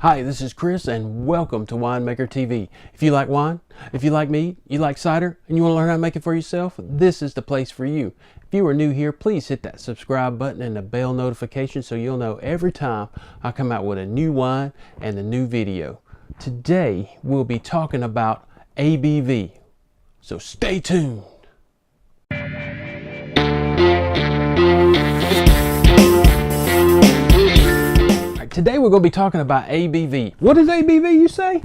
Hi, this is Chris and welcome to Winemaker TV. If you like wine, if you like mead, you like cider, and you want to learn how to make it for yourself, this is the place for you. If you are new here, please hit that subscribe button and the bell notification so you'll know every time I come out with a new wine and a new video. Today, we'll be talking about ABV, so stay tuned. Today we're going to be talking about ABV. What is ABV, you say?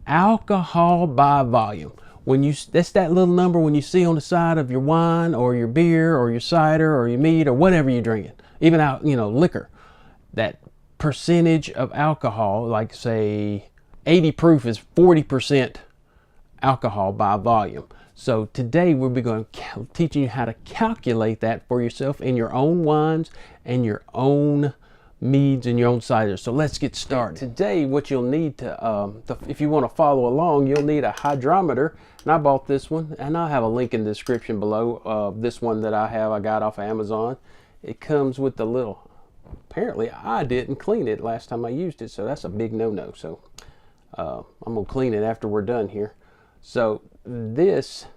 Alcohol by volume. That's that little number when you see on the side of your wine or your beer or your cider or your mead or whatever you're drinking. Even out, liquor. That percentage of alcohol, like say 80 proof is 40% alcohol by volume. So today we'll be going to teaching you how to calculate that for yourself in your own wines and your own meads and your own ciders. So let's get started. Today what you'll need to if you want to follow along, you'll need a hydrometer, and I bought this one, and I'll have a link in the description below. This one that I got off of Amazon. It comes with the little, apparently I didn't clean it last time I used it, so that's a big no-no. So I'm gonna clean it after we're done here. So this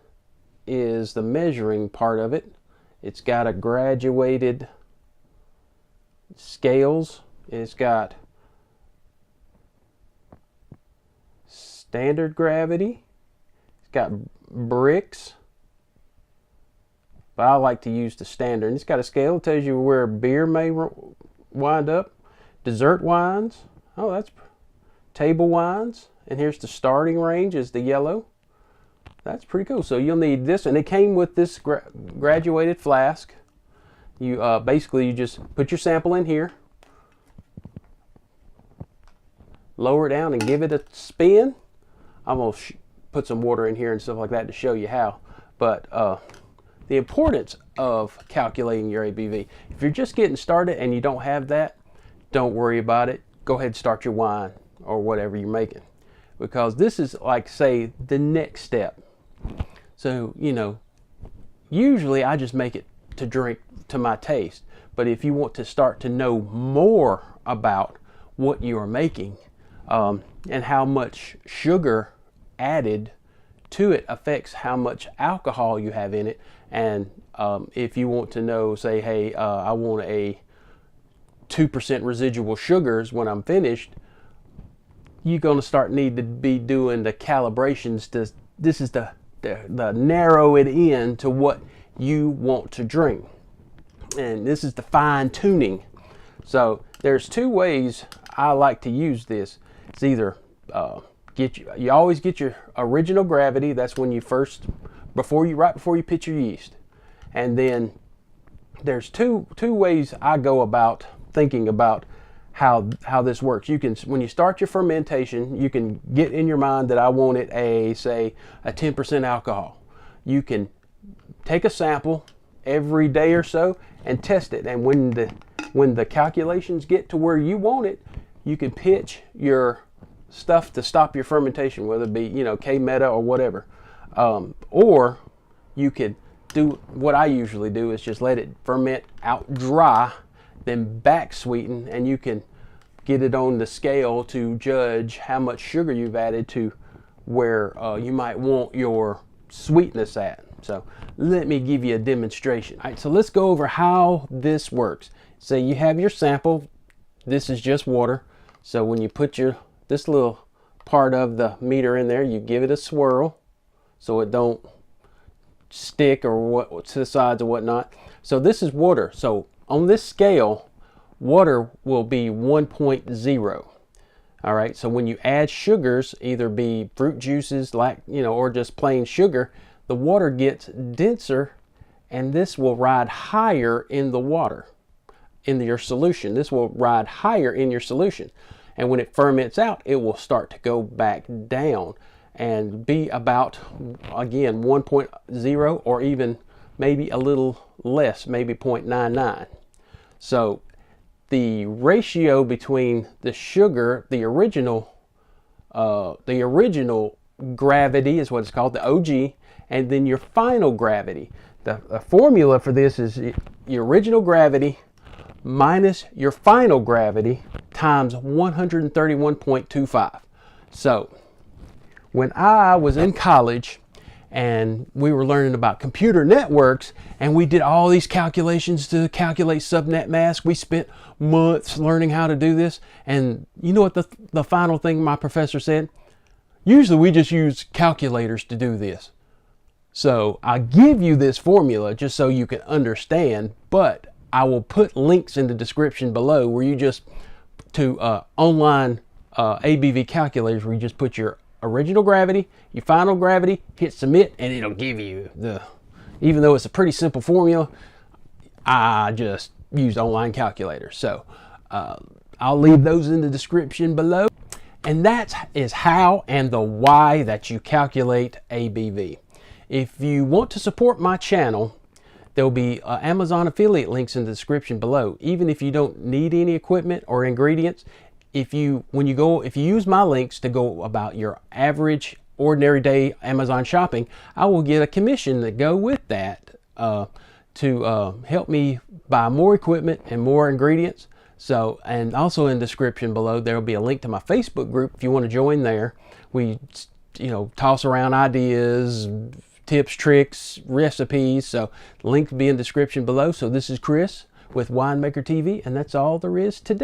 is the measuring part of it. It's got a graduated scales. It's got standard gravity. It's got bricks, but I like to use the standard. And it's got a scale that tells you where beer may wind up. Dessert wines. Oh, that's table wines. And here's the starting range is the yellow. That's pretty cool. So you'll need this, and it came with this graduated flask. You basically, you just put your sample in here, lower it down and give it a spin. I'm going to put some water in here and stuff like that to show you how. But the importance of calculating your ABV. If you're just getting started and you don't have that, don't worry about it. Go ahead and start your wine or whatever you're making. Because this is like, say, the next step. So, usually I just make it to drink to my taste, but if you want to start to know more about what you are making and how much sugar added to it affects how much alcohol you have in it, and if you want to know, say, hey, I want a 2% residual sugars when I'm finished, you're going to need to be doing the calibrations. This is the narrow it in to what you want to drink. And this is the fine tuning. So there's two ways I like to use this. It's either you always get your original gravity. That's when you right before you pitch your yeast. And then there's two ways I go about thinking about how this works. You can, when you start your fermentation, you can get in your mind that I want it say a 10% alcohol. You can take a sample every day or so and test it, and when the calculations get to where you want it, you can pitch your stuff to stop your fermentation, whether it be K-Meta or whatever, or you could do what I usually do is just let it ferment out dry, then back sweeten, and you can get it on the scale to judge how much sugar you've added to where you might want your sweetness at. So let me give you a demonstration. All right, so let's go over how this works. Say you have your sample. This is just water. So when you put this little part of the meter in there, you give it a swirl so it don't stick or to the sides or whatnot. So this is water. So on this scale, water will be 1.0. All right, so when you add sugars, either be fruit juices, or just plain sugar, the water gets denser, and this will ride higher in the water, in your solution. This will ride higher in your solution. And when it ferments out, it will start to go back down and be about, again, 1.0 or even maybe a little less, maybe 0.99. So the ratio between the sugar, the original gravity is what it's called, the OG, and then your final gravity. The formula for this is your original gravity minus your final gravity times 131.25. So when I was in college and we were learning about computer networks and we did all these calculations to calculate subnet mask, we spent months learning how to do this. And you know what the final thing my professor said? Usually we just use calculators to do this. So I give you this formula just so you can understand, but I will put links in the description below where you just, to online ABV calculators, where you just put your original gravity, your final gravity, hit submit, and it'll give you the, even though it's a pretty simple formula, I just used online calculators. So I'll leave those in the description below. And that is how and the why that you calculate ABV. If you want to support my channel, there will be Amazon affiliate links in the description below. Even if you don't need any equipment or ingredients, if you use my links to go about your average ordinary day Amazon shopping, I will get a commission that go with that to help me buy more equipment and more ingredients. So, and also in the description below, there will be a link to my Facebook group if you want to join there. We, toss around ideas, tips, tricks, recipes. So the link will be in the description below. So this is Chris with Winemaker TV, and that's all there is today.